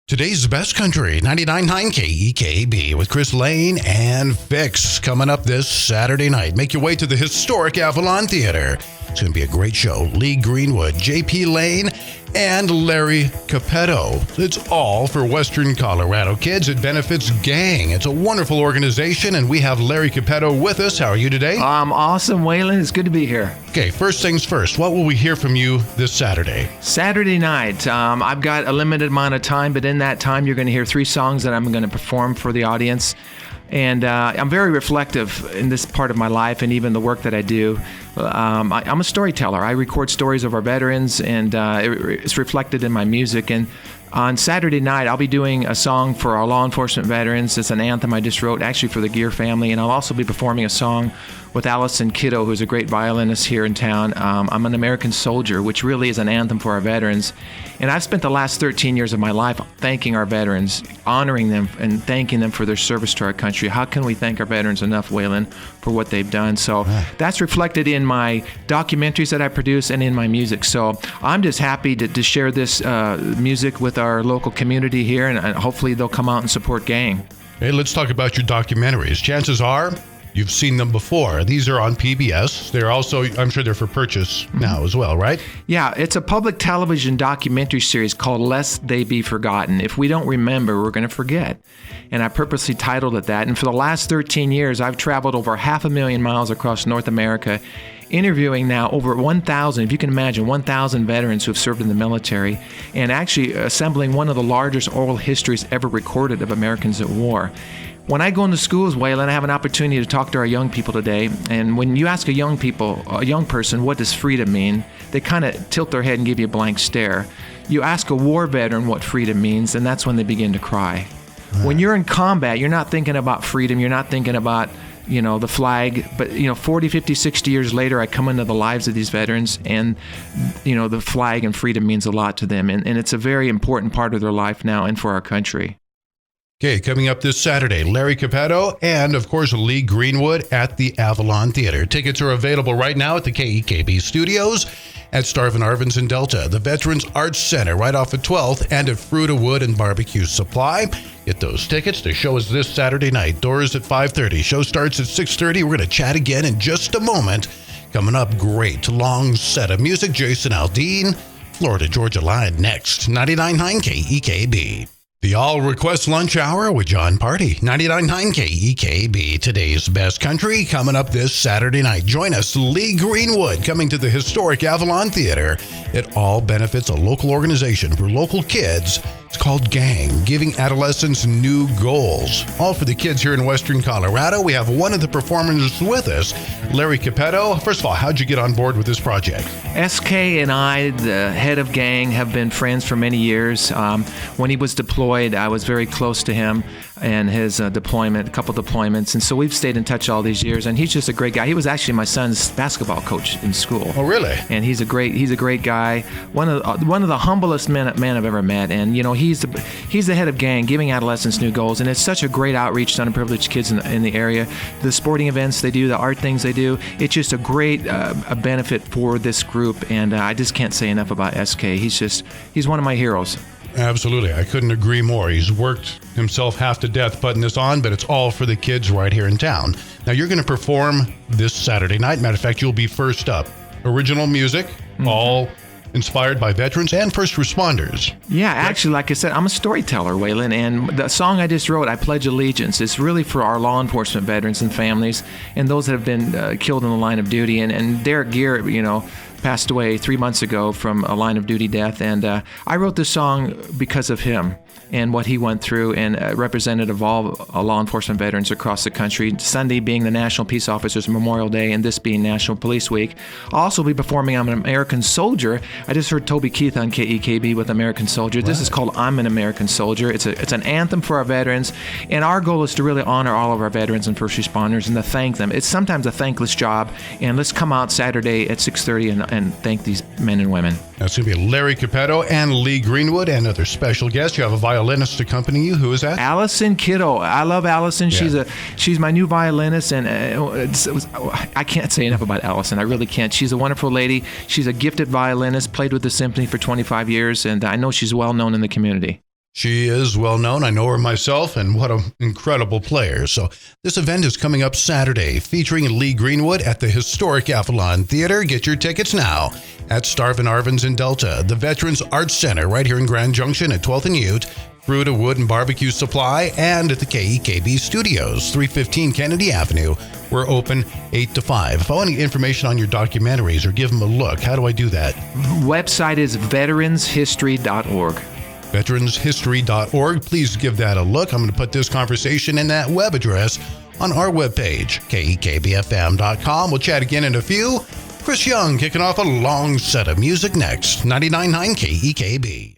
Today's Best Country, 99.9 KEKB with Chris Lane and Fix coming up this Saturday night. Make your way to the historic Avalon Theatre. It's going to be a great show. Lee Greenwood, J.P. Lane, and Larry Cappetto. It's all for Western Colorado kids. It benefits G.A.N.G. It's a wonderful organization, and we have Larry Cappetto with us. How are you today? I'm awesome, Waylon. It's good to be here. Okay, first things first. What will we hear from you this Saturday? Saturday night. I've got a limited amount of time, but in that time, you're going to hear 3 songs that I'm going to perform for the audience. And I'm very reflective in this part of my life and even the work that I do. I'm a storyteller. I record stories of our veterans, and it's reflected in my music. And on Saturday night, I'll be doing a song for our law enforcement veterans. It's an anthem I just wrote, actually for the Gear family. And I'll also be performing a song with Allison Kiddo, who's a great violinist here in town. I'm an American Soldier, which really is an anthem for our veterans. And I've spent the last 13 years of my life thanking our veterans, honoring them, and thanking them for their service to our country. How can we thank our veterans enough, Waylon, for what they've done? So that's reflected in my documentaries that I produce and in my music. So I'm just happy to share this music with our local community here, and hopefully they'll come out and support G.A.N.G. Hey, let's talk about your documentaries. Chances are you've seen them before. These are on PBS. They're also, I'm sure they're for purchase now as well, right? Yeah, it's a public television documentary series called Lest They Be Forgotten. If we don't remember, we're going to forget. And I purposely titled it that. And for the last 13 years, I've traveled over 500,000 miles across North America, interviewing now over 1,000, if you can imagine, 1,000 veterans who have served in the military, and actually assembling one of the largest oral histories ever recorded of Americans at war. When I go into schools, Waylon, I have an opportunity to talk to our young people today. And when you ask a young person, what does freedom mean? They kind of tilt their head and give you a blank stare. You ask a war veteran what freedom means, and that's when they begin to cry. When you're in combat, you're not thinking about freedom. You're not thinking about, the flag. But, 40, 50, 60 years later, I come into the lives of these veterans, and, the flag and freedom means a lot to them. And it's a very important part of their life now and for our country. Okay, coming up this Saturday, Larry Cappetto and, of course, Lee Greenwood at the Avalon Theatre. Tickets are available right now at the KEKB studios at Starvin Arvins in Delta, the Veterans Arts Center right off at 12th, and at Fruita Wood and Barbecue Supply. Get those tickets. The show is this Saturday night. Doors at 5:30. Show starts at 6:30. We're going to chat again in just a moment. Coming up, great long set of music. Jason Aldean, Florida Georgia Line next. 99.9 KEKB. The All Request Lunch Hour with John Party, 99.9 KEKB. Today's Best Country coming up this Saturday night. Join us, Lee Greenwood, coming to the historic Avalon Theatre. It all benefits a local organization for local kids. It's called G.A.N.G, giving adolescents new goals. All for the kids here in Western Colorado. We have one of the performers with us, Larry Cappetto. First of all, how'd you get on board with this project? SK and I, the head of G.A.N.G, have been friends for many years. When he was deployed, I was very close to him and his deployment, a couple deployments. And so we've stayed in touch all these years. And he's just a great guy. He was actually my son's basketball coach in school. Oh, really? And he's a great guy. One of the humblest men I've ever met. And, he's the head of G.A.N.G, giving adolescents new goals. And it's such a great outreach to underprivileged kids in the area. The sporting events they do, the art things they do, it's just a great a benefit for this group. And I just can't say enough about SK. He's one of my heroes. Absolutely. I couldn't agree more. He's worked himself half to death putting this on, but it's all for the kids right here in town. Now, you're going to perform this Saturday night. Matter of fact, you'll be first up. Original music, all inspired by veterans and first responders. Yeah, actually, like I said, I'm a storyteller, Waylon, and the song I just wrote, I Pledge Allegiance, is really for our law enforcement veterans and families and those that have been killed in the line of duty. And Derek Gear, passed away 3 months ago from a line of duty death. And I wrote this song because of him and what he went through, and representative of all law enforcement veterans across the country. Sunday being the National Peace Officers Memorial Day, and this being National Police Week. I'll also be performing I'm an American Soldier. I just heard Toby Keith on KEKB with American Soldier. This is called I'm an American Soldier. It's an anthem for our veterans, and our goal is to really honor all of our veterans and first responders and to thank them. It's sometimes a thankless job, and let's come out Saturday at 6:30 and thank these men and women. That's going to be Larry Cappetto and Lee Greenwood and other special guests. You have a violinist accompanying you. Who is that? Allison Kiddo. I love Allison. Yeah. She's my new violinist, and I can't say enough about Allison. I really can't. She's a wonderful lady. She's a gifted violinist, played with the symphony for 25 years, and I know she's well known in the community. She is well known. I know her myself, and what an incredible player. So this event is coming up Saturday, featuring Lee Greenwood at the historic Avalon Theatre. Get your tickets now at Starvin' Arvins in Delta, the Veterans Arts Center right here in Grand Junction at 12th and Ute, Fruita Wood and Barbecue Supply, and at the KEKB Studios, 315 Kennedy Avenue. We're open 8 to 5. If I want any information on your documentaries or give them a look, how do I do that? Website is veteranshistory.org. veteranshistory.org. Please give that a look. I'm going to put this conversation and that web address on our webpage, KEKB-FM.com. We'll chat again in a few. Chris Young kicking off a long set of music next. 99.9 KEKB.